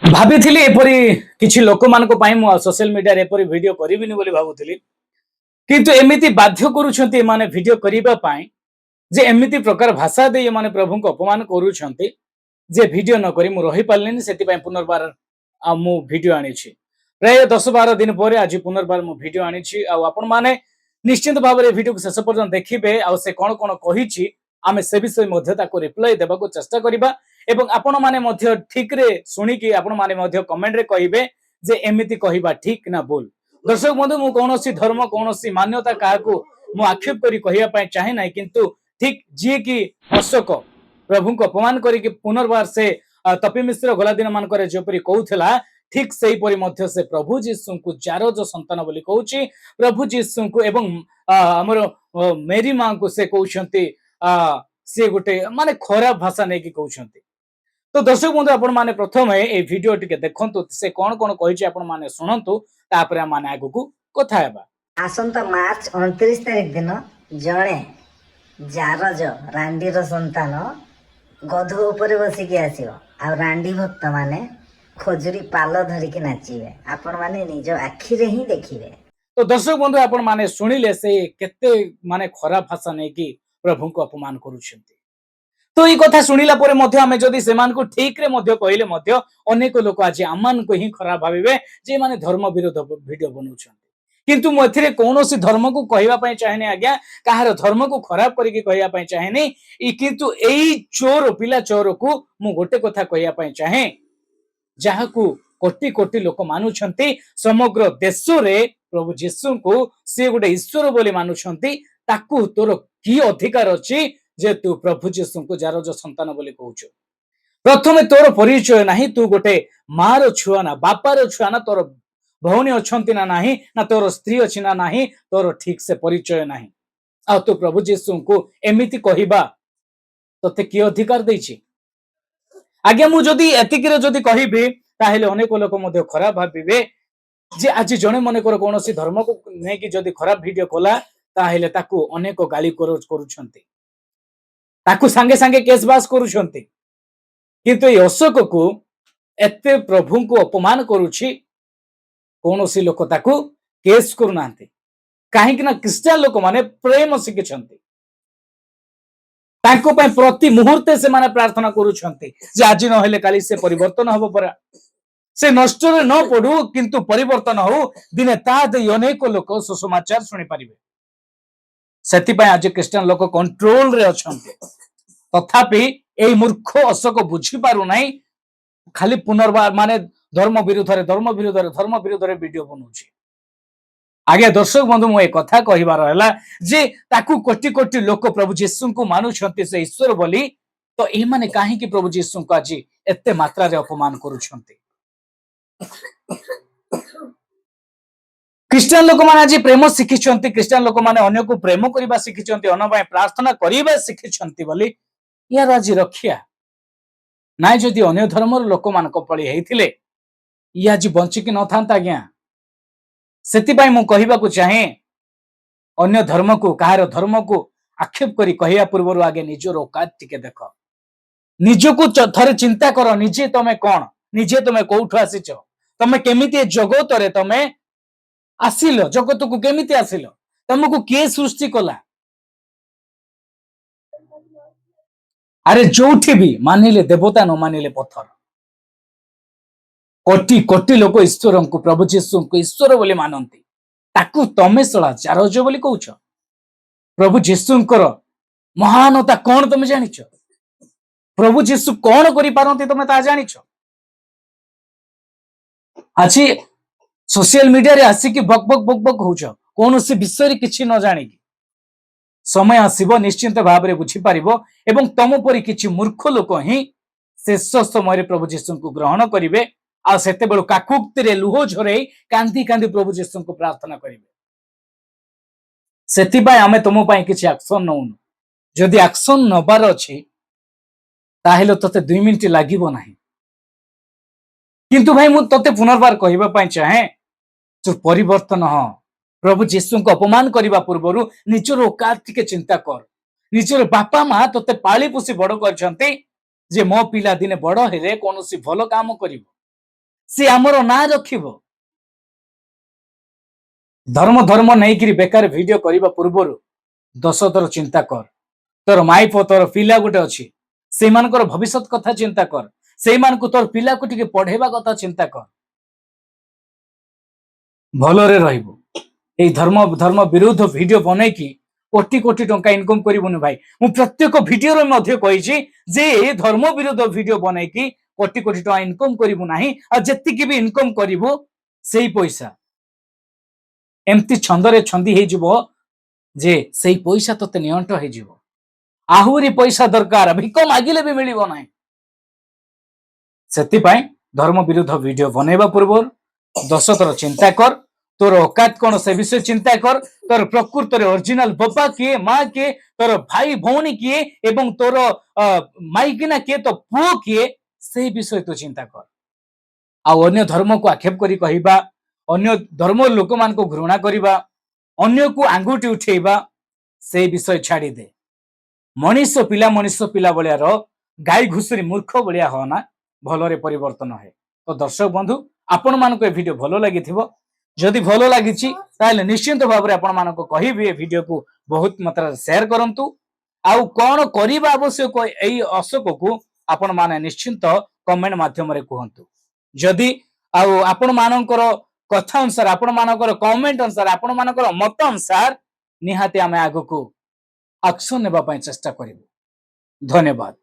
ଭାବିଥିଲି ଏପରି କିଛି ଲୋକମାନଙ୍କ ପାଇଁ ମୁଁ ସୋସିଆଲ ମିଡିଆରେ ଏପରି ଭିଡିଓ କରିବିନି ବୋଲି ଭାବୁଥିଲି, କିନ୍ତୁ ଏମିତି ବାଧ୍ୟ କରୁଛନ୍ତି ଏମାନେ ଭିଡିଓ କରିବା ପାଇଁ ଯେ ଏମିତି ପ୍ରକାର ଭାଷା ଦେଇ ଏମାନେ ପ୍ରଭୁଙ୍କୁ ଅପମାନ କରୁଛନ୍ତି ଯେ ଭିଡିଓ ନ କରି ମୁଁ ରହିପାରିଲିନି। ସେଥିପାଇଁ ପୁନର୍ବାର ମୁଁ ଭିଡିଓ ଆଣିଛି। ପ୍ରାୟ 10-12 ଦିନ ପରେ ଆଜି ପୁନର୍ବାର ମୁଁ ଭିଡିଓ ଆଣିଛି। ଆଉ ଆପଣମାନେ ନିଶ୍ଚିତ ଭାବରେ ଭିଡିଓକୁ ଶେଷ ପର୍ଯ୍ୟନ୍ତ ଦେଖିବେ। ଆଉ ସେ କଣ କଣ କହିଛି ଆମେ ସେ ବିଷୟ ମଧ୍ୟ ତାକୁ ରିପ୍ଲାଏ ଦେବାକୁ ଚେଷ୍ଟା କରିବା ଏବଂ ଆପଣ ମାନେ ମଧ୍ୟ ଠିକରେ ଶୁଣିକି ଆପଣ ମାନେ ମଧ୍ୟ କମେଣ୍ଟରେ କହିବେ ଯେ ଏମିତି କହିବା ଠିକ ନା ଭୁଲ। ଦର୍ଶକ ବନ୍ଧୁ, ମୁଁ କୌଣସି ଧର୍ମ କୌଣସି ମାନ୍ୟତା କାହାକୁ ମୁଁ ଆକ୍ଷେପ କରି କହିବା ପାଇଁ ଚାହେଁ ନାହିଁ, କିନ୍ତୁ ଠିକ ଯିଏ କି ଅଶୋକ ପ୍ରଭୁଙ୍କୁ ଅପମାନ କରିକି ପୁନର୍ବାର ସେ ତପି ମିଶ୍ର ଗଲା ଦିନ ମାନଙ୍କରେ ଯେପରି କହୁଥିଲା, ଠିକ ସେହିପରି ମଧ୍ୟ ସେ ପ୍ରଭୁ ଯୀଶୁଙ୍କୁ ଜାରଜ ସନ୍ତାନ ବୋଲି କହୁଛି। ପ୍ରଭୁ ଯୀଶୁଙ୍କୁ ଏବଂ ଆମର ମେରୀ ମାଙ୍କୁ ସେ କହୁଛନ୍ତି ସେ ଗୋଟେ ମାନେ ଖରାପ ଭାଷା ନେଇକି କହୁଛନ୍ତି। ତ ଦର୍ଶକ ବନ୍ଧୁ, ଆପଣ ମାନେ ପ୍ରଥମେ এই ভিডিও টিকে দেখন্তু, ସେ କଣ କଣ କହିଛି ଆପଣ ମାନେ ଶୁଣନ୍ତୁ, ତାପରେ ଆମେ ମାନେ ଆଗକୁ କଥା ହେବା। ଆସନ୍ତା ମାର୍ଚ୍ଚ 29 ତାରିଖ ଦିନ ଜଣେ ଜାରଜ ରାଣ୍ଡିର ସନ୍ତାନ ଗଧ ଉପରେ ବସିକି ଆସିବ, ଆଉ ରାଣ୍ଡି ଭକ୍ତ ମାନେ ଖଜୁରୀ ପାଲ ଧରିକି ନାଚିବେ। ଆପଣ ମାନେ ନିଜ ଆଖିରେ ହିଁ ଦେଖିବେ। ତ ଦର୍ଶକ ବନ୍ଧୁ, ଆପଣ ମାନେ ଶୁଣିଲେ ସେ କେତେ ମାନେ ଖରାପ ଭାଷା ନେଇକି ପ୍ରଭୁଙ୍କୁ ଅପମାନ କରୁଛନ୍ତି। ତ এই କଥା শুଣିলা পরে মধ্যে আমি যদি সেমানকু ঠিকরে মধ্যে কইলে মধ্যে অনেক লোক আজি আমানকু হি খরাপ ভাবিবে যে মানে ধর্ম বিরোধ ভিডিও বনাউଛନ୍ତି। কিন্তু ମୁଁ ଏଥିରେ କୌଣସି ଧର୍ମକୁ କହିବା ପାଇଁ ଚାହେଁନି ଆଜ୍ଞା, କାହାର ଧର୍ମକୁ ଖରାପ କରିକି କହିବା ପାଇଁ ଚାହେଁନି। କିନ୍ତୁ ଏଇ ଚୋର ପିଲା ଚୋରକୁ ମୁଁ ଗୋଟେ କଥା କହିବା ପାଇଁ ଚାହେଁ, ଯାହାକୁ କୋଟି କୋଟି ଲୋକ ମାନୁଛନ୍ତି ସମଗ୍ର ଦେଶରେ ପ୍ରଭୁ ଯୀଶୁଙ୍କୁ ସେ ଗୋଟେ ଈଶ୍ୱର ବୋଲି ମାନୁଛନ୍ତି, ତାକୁ ତୋର କି ଅଧିକାର ଅଛି ଯେ ତୁ ପ୍ରଭୁ ଯୀଶୁଙ୍କୁ ଜାରଜ ସନ୍ତାନ ବୋଲି କହୁଛୁ? ପ୍ରଥମେ ତୋର ପରିଚୟ ନାହିଁ, ତୁ ଗୋଟେ ମାର ଛୁଆ ନା ବାପାର ଛୁଆ ନା, ତୋର ଭଉଣୀ ଅଛନ୍ତି ନା ନାହିଁ, ନା ତୋର ସ୍ତ୍ରୀ ଅଛି ନା ନାହିଁ, ତୋର ଠିକ ସେ ପରିଚୟ ନାହିଁ। ଆଉ ତୁ ପ୍ରଭୁ ଯୀଶୁଙ୍କୁ ଏମିତି କହିବା ତତେ କି ଅଧିକାର ଦେଇଛି? ଆଜ୍ଞା, ମୁଁ ଯଦି ଏତିକିରେ ଯଦି କହିବି ତାହେଲେ ଅନେକ ଲୋକ ମଧ୍ୟ ଖରାପ ଭାବିବେ ଯେ ଆଜି ଜଣେ ମନେକର କୌଣସି ଧର୍ମକୁ ନେଇକି ଯଦି ଖରାପ ଭିଡିଓ କଲା ତାହେଲେ ତାକୁ ଅନେକ ଗାଳି କରୁଛନ୍ତି, ତାକୁ ସାଙ୍ଗେ ସାଙ୍ଗେ କେସ୍ ବାସ୍ କରୁଛନ୍ତି। କିନ୍ତୁ ଏଇ ଅଶୋକକୁ ଏତେ ପ୍ରଭୁଙ୍କୁ ଅପମାନ କରୁଛି, କୌଣସି ଲୋକ ତାକୁ କେସ୍ କରୁନାହାନ୍ତି। କାହିଁକି ନା ଖ୍ରୀଷ୍ଟିଆନ ଲୋକମାନେ ପ୍ରେମ ଶିଖିଛନ୍ତି, ତାଙ୍କ ପାଇଁ ପ୍ରତି ମୁହୂର୍ତ୍ତେ ସେମାନେ ପ୍ରାର୍ଥନା କରୁଛନ୍ତି ଯେ ଆଜି ନହେଲେ କାଲି ସେ ପରିବର୍ତ୍ତନ ହବ ପରା, ସେ ନଷ୍ଟରେ ନ ପଡୁ କିନ୍ତୁ ପରିବର୍ତ୍ତନ ହଉ, ଦିନେ ତା ଦେଇ ଅନେକ ଲୋକ ସୁସମାଚାର ଶୁଣିପାରିବେ। ସେଥିପାଇଁ ଆଜି ଖ୍ରୀଷ୍ଟିଆନ ଲୋକ କଣ୍ଟ୍ରୋଲରେ ଅଛନ୍ତି। ତଥାପି এই ମୂର୍ଖ ଅଶୋକ ବୁଝି ପାରୁନାହିଁ, ଖାଲି ପୁନର୍ବାର ମାନେ ଧର୍ମ ବିରୁଦ୍ଧରେ ଭିଡିଓ ବନଉଛି। ଆଜ୍ଞା ଦର୍ଶକ ବନ୍ଧୁ, ମୁଁ ଏ କଥା କହିବାର ହେଲା ଯେ ତାକୁ କୋଟି କୋଟି ଲୋକ ପ୍ରଭୁ ଯୀଶୁଙ୍କୁ ମାନୁଛନ୍ତି ସେ ଈଶ୍ୱର ବୋଲି, ତ ଏମାନେ କାହିଁକି ପ୍ରଭୁ ଯୀଶୁଙ୍କୁ ଆଜି ଏତେ ମାତ୍ରାରେ ଅପମାନ କରୁଛନ୍ତି? ଖ୍ରୀଷ୍ଟିଆନ ଲୋକମାନେ ଆଜି ପ୍ରେମ ଶିଖିଛନ୍ତି, ଖ୍ରୀଷ୍ଟିଆନ ଲୋକମାନେ ଅନ୍ୟକୁ ପ୍ରେମ କରିବା ଶିଖିଛନ୍ତି, ଅନ୍ୟ ପାଇଁ ପ୍ରାର୍ଥନା କରିବା ଶିଖିଛନ୍ତି ବୋଲି ইয়ার ଆଜି ରକ୍ଷା ନାଇଁ। ଯଦି ଅନ୍ୟ ଧର୍ମର ଲୋକମାନଙ୍କ ଭଳି ହେଇଥିଲେ ଇଏ ଆଜି ବଞ୍ଚିକି ନଥାନ୍ତା ଆଜ୍ଞା। ସେଥିପାଇଁ ମୁଁ କହିବାକୁ ଚାହେଁ, ଅନ୍ୟ ଧର୍ମକୁ କାହାର ଧର୍ମକୁ ଆକ୍ଷେପ କରି କହିବା ପୂର୍ବରୁ ଆଗେ ନିଜର ଔକାତ ଟିକେ ଦେଖ, ନିଜକୁ ଥରେ ଚିନ୍ତା କର, ନିଜେ ତମେ କଣ, ନିଜେ ତମେ କୋଉଠୁ ଆସିଛ, ତମେ କେମିତି ଏ ଜଗତରେ ତମେ ଆସିଲ, ଜଗତକୁ କେମିତି ଆସିଲ, ତମକୁ କିଏ ସୃଷ୍ଟି କଲା? ଆରେ ଯୋଉଠି ବି ମାନିଲେ ଦେବତା, ନ ମାନିଲେ ପଥର। କୋଟି କୋଟି ଲୋକ ଈଶ୍ୱରଙ୍କୁ ପ୍ରଭୁ ଯୀଶୁଙ୍କୁ ଈଶ୍ୱର ବୋଲି ମାନନ୍ତି, ତାକୁ ତମେ ଶଳା ଜାରଜ ବୋଲି କହୁଛ? ପ୍ରଭୁ ଯୀଶୁଙ୍କର ମହାନତା କଣ ତମେ ଜାଣିଛ? ପ୍ରଭୁ ଯୀଶୁ କଣ କରିପାରନ୍ତି ତମେ ତାହା ଜାଣିଛ? ଆଜି ସୋସିଆଲ ମିଡିଆରେ ଆସିକି ବକ୍ ବକ୍ ବକ୍ ବକ୍ ହଉଛ କୌଣସି ବିଷୟରେ କିଛି ନ ଜାଣିକି। ସମୟ ଆସିବ ନିଶ୍ଚିନ୍ତ ଭାବରେ ବୁଝିପାରିବ ଏବଂ ତମ ପରି କିଛି ମୂର୍ଖ ଲୋକ ହିଁ ଶେଷ ସମୟରେ ପ୍ରଭୁ ଯୀଶୁଙ୍କୁ ଗ୍ରହଣ କରିବେ, ଆଉ ସେତେବେଳେ କାକୁକ୍ତିରେ ଲୁହ ଝରେଇ କାନ୍ଦି କାନ୍ଦି ପ୍ରଭୁ ଯୀଶୁଙ୍କୁ ପ୍ରାର୍ଥନା କରିବେ। ସେଥିପାଇଁ ଆମେ ତମ ପାଇଁ କିଛି ଆକ୍ସନ ନଉନୁ। ଯଦି ଆକ୍ସନ ନବାର ଅଛି ତାହେଲେ ତତେ 2 ମିନିଟ ଲାଗିବ ନାହିଁ। କିନ୍ତୁ ଭାଇ ମୁଁ ତତେ ପୁନର୍ବାର କହିବା ପାଇଁ ଚାହେଁ, ତୁ ପରିବର୍ତ୍ତନ ହ। ପ୍ରଭୁ ଯୀଶୁଙ୍କୁ ଅପମାନ କରିବା ପୂର୍ବରୁ ନିଜର ଔକାତ ଟିକେ ଚିନ୍ତା କର। ନିଜର ବାପା ମା ତତେ ପାଳି ପୋଷି ବଡ କରିଛନ୍ତି ଯେ ମୋ ପିଲା ଦିନେ ବଡ ହେଲେ କୌଣସି ଭଲ କାମ କରିବ, सी आमर ना रखिब धर्म धर्म नहीं कि बेकार वीडियो करने पूर्व 10 थर चिंता कर तोर माइफ तोर पिला गोटे अच्छी से भविष्य कथा चिंता कर से तोर पिला को टिके पढ़ेवा कथा चिंता कर भलरे रहिबो ए धर्म धर्म विरुद्ध वीडियो बनै कि कोटी कोटी टंका इनकम करिबुनि भाई मु प्रत्येक वीडियो रे मध्ये कहिछि जे ए धर्म विरुद्ध वीडियो बनै कि कोटी कोटी टंका इनकम करिबु नाही आ जेति भी इनकम करिबु सेही पैसा एमती छंदरे छंदी हे जिवो जे सेही पैसा तते नियंट हे जिवो आहुरी पैसा दरकार भिक मागिले भी मिलिबो नाही सेति पई धर्म विरुद्ध वीडियो बनेबा पूर्व 10 थर चिंता कर तोर औकात कौन से विषय चिंता कर तोर प्रकृत ओरिजिनल बापा किए माँ किए तोर भाई भौणी किए एवं तोर माइकिना किए तो पुओ किए से विषय तो चिंता कर अन्य धर्म को आक्षेप करी कहिबा अन्य धर्म लोक मान को घृणा करिबा अन्य को आंगुठी उठेबा से विषय छाड़ी दे मनीष पिला बलिया रो गाई घुसरी मूर्ख बलिया होना भलरे परिवर्तन है तो दर्शक बंधु आपण मानको ए वीडियो भलो लागिथिबो जदि भलो लागिछि ताले निश्चित भाव रे आपण मानको कहिबे ए वीडियो को बहुत मात्रा शेयर करंतु आउ कोन करिबा आवश्यक एई अशोक को आपण माने निश्चित कमेंट माध्यम रे कहंतु जदि आउ आपण मानकर कथा अनुसार आपण मानकर कमेंट अनुसार आपण मानकर मत अनुसार निहाती आमे आगु को एक्शन नेबा पई चेष्टा करिबो धन्यवाद।